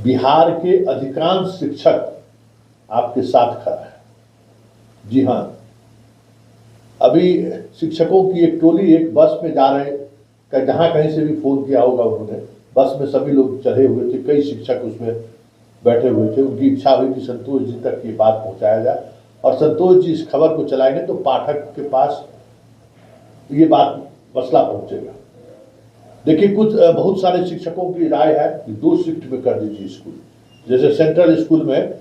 बिहार के अधिकांश शिक्षक आपके साथ खड़ा है। जी हाँ, अभी शिक्षकों की एक टोली एक बस में जा रहे, जहाँ कहीं से भी फोन किया होगा उन्होंने, बस में सभी लोग चढ़े हुए थे, कई शिक्षक उसमें बैठे हुए थे। उनकी इच्छा हुई कि संतोष जी तक ये बात पहुंचाया जाए और संतोष जी इस खबर को चलाएंगे तो पाठक के पास ये बात मसला पहुंचेगा। देखिए, बहुत सारे शिक्षकों की राय है कि 2 शिफ्ट में कर दीजिए स्कूल। जैसे सेंट्रल स्कूल में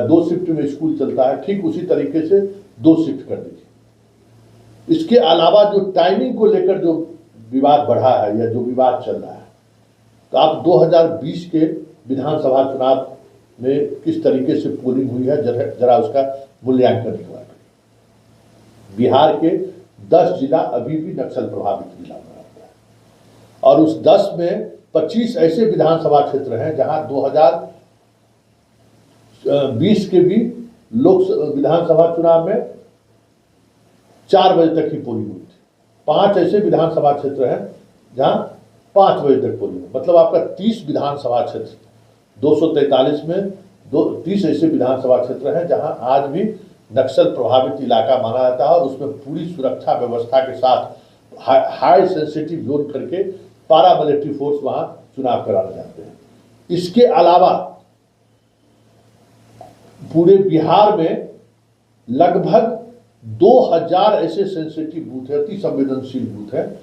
2 शिफ्ट में स्कूल चलता है, ठीक उसी तरीके से 2 शिफ्ट कर दीजिए। इसके अलावा जो टाइमिंग को लेकर जो विवाद बढ़ा है या जो विवाद चल रहा है, तो आप 2020 के विधानसभा चुनाव में किस तरीके से पोलिंग हुई है जरा उसका मूल्यांकन हुआ। बिहार के 10 जिला अभी भी नक्सल प्रभावित जिला बना हुआ है और उस 10 में 25 ऐसे विधानसभा क्षेत्र हैं जहां 2020 के भी विधानसभा चुनाव में 4 बजे तक ही पोलिंग हुई थी। 5 ऐसे विधानसभा क्षेत्र हैं जहां 5 बजे तक पोलिंग, मतलब आपका 30 विधानसभा क्षेत्र, 243 में 30 ऐसे विधानसभा क्षेत्र हैं जहां आज भी नक्सल प्रभावित इलाका माना जाता है और उसमें पूरी सुरक्षा व्यवस्था के साथ हाई सेंसिटिव जोन करके पारा मिलिट्री फोर्स वहां चुनाव कराने जाते हैं। इसके अलावा पूरे बिहार में लगभग 2000 ऐसे सेंसिटिव बूथ है, अति संवेदनशील बूथ है,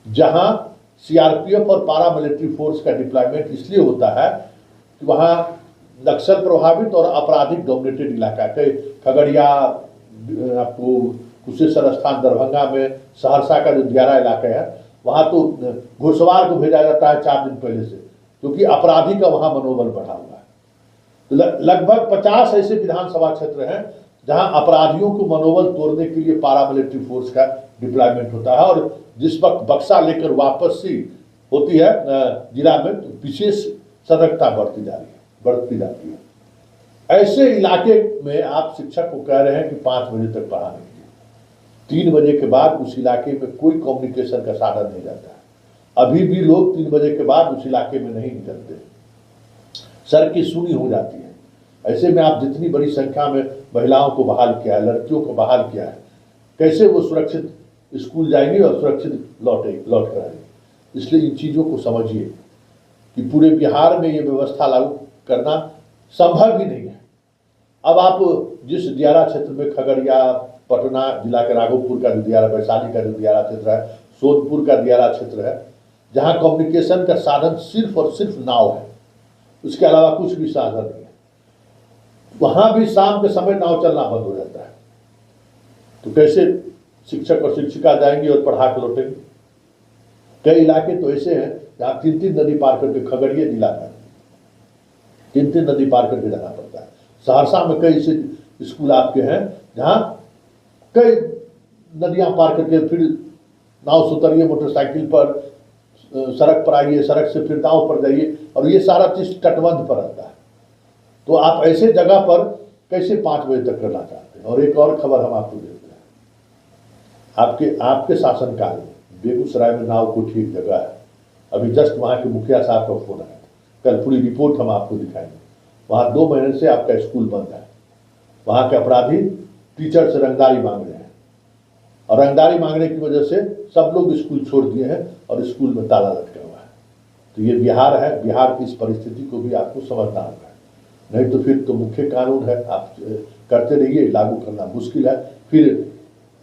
जहां सीआरपीएफ और पारा मिलिट्री फोर्स का डिप्लॉयमेंट इसलिए होता है कि वहां नक्सल प्रभावित और आपराधिक डोमिनेटेड इलाका है। खगड़िया, आपको कुशेश्वर स्थान दरभंगा में, सहरसा का जो दियारा इलाका है, वहां तो घुड़सवार को भेजा जाता है 4 दिन पहले से, क्योंकि अपराधी का वहां मनोबल बढ़ा हुआ है। तो लगभग 50 ऐसे विधानसभा क्षेत्र हैं जहां अपराधियों को मनोबल तोड़ने के लिए पारा मिलिट्री फोर्स का डिप्लॉयमेंट होता है और जिस वक्त बक्सा लेकर वापसी होती है जिला में, तो विशेष सतर्कता बढ़ती जाती है। ऐसे इलाके में आप शिक्षक को कह रहे हैं कि 5 बजे तक पढ़ाने के लिए, 3 बजे के बाद उस इलाके में कोई कम्युनिकेशन का साधन नहीं रहता है। अभी भी लोग 3 बजे के बाद उस इलाके में नहीं निकलते, सड़कें सूनी हो जाती है। ऐसे में आप जितनी बड़ी संख्या में महिलाओं को बहाल किया है, लड़कियों को बहाल किया है, कैसे वो सुरक्षित स्कूल जाएंगी और सुरक्षित लौट कर आएंगी। इसलिए इन चीज़ों को समझिए कि पूरे बिहार में ये व्यवस्था लागू करना संभव ही नहीं है। अब आप जिस दियारा क्षेत्र में खगड़िया, पटना जिला के राघोपुर का जो दियारा, वैशाली का जो दियारा क्षेत्र है, सोनपुर का दियारा क्षेत्र है, जहाँ कम्युनिकेशन का साधन सिर्फ और सिर्फ नाव है, उसके अलावा कुछ भी साधन नहीं है, वहाँ भी शाम के समय नाव चलना बंद हो जाता है। तो कैसे शिक्षक और शिक्षिका जाएंगे और पढ़ा के लौटेंगे। कई इलाके तो ऐसे हैं जहाँ 3-3 नदी पार करके, खगड़िया जिला में 3-3 नदी पार करके जाना पड़ता है। सहरसा में कई ऐसे स्कूल आपके हैं जहाँ कई नदियाँ पार करके फिर नाव से उतरिए, मोटरसाइकिल पर सड़क पर आइए, सड़क से फिर नाव पर जाइए, और ये सारा चीज़ तटबंध पर रहता है। तो आप ऐसे जगह पर कैसे 5 बजे तक करना चाहते हैं। और एक और खबर हम आपको देते हैं, आपके शासनकाल में बेगूसराय में नाव को ठीक जगह है। अभी जस्ट वहाँ के मुखिया साहब का फोन आया, कल पूरी रिपोर्ट हम आपको दिखाएंगे। वहाँ 2 महीने से आपका स्कूल बंद है। वहाँ के अपराधी टीचर से रंगदारी मांग रहे हैं और रंगदारी मांगने की वजह से सब लोग स्कूल छोड़ दिए हैं और स्कूल में ताला लटका हुआ है। तो ये बिहार है, बिहार की इस परिस्थिति को भी आपको समझना होगा, नहीं तो फिर तो मुख्य कानून है, आप करते रहिए, लागू करना मुश्किल है, फिर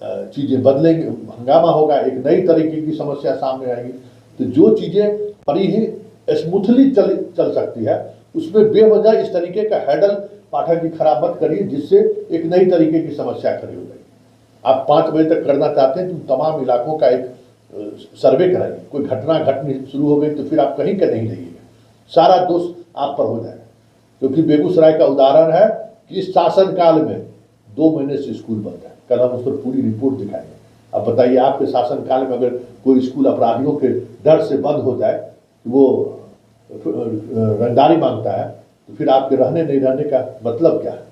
चीज़ें बदलेंगे, हंगामा होगा, एक नई तरीके की समस्या सामने आएगी। तो जो चीज़ें बड़ी ही स्मूथली चल सकती है, उसमें बेवजह इस तरीके का हैडल पाठक जी खराब मत करिए, जिससे एक नई तरीके की समस्या खड़ी हो जाएगी। आप 5 बजे तक करना चाहते हैं तो तमाम इलाकों का एक सर्वे कराइए। कोई घटना घटनी शुरू हो गई तो फिर आप कहीं का नहीं रहिएगा, सारा दोष आप पर हो जाएगा। क्योंकि बेगूसराय का उदाहरण है कि इस शासनकाल में 2 महीने से स्कूल बंद है। कल हम उस पर पूरी रिपोर्ट दिखाएंगे। अब बताइए, आपके शासनकाल में अगर कोई स्कूल अपराधियों के डर से बंद हो जाए, वो रंगदारी मांगता है, तो फिर आपके रहने नहीं रहने का मतलब क्या है।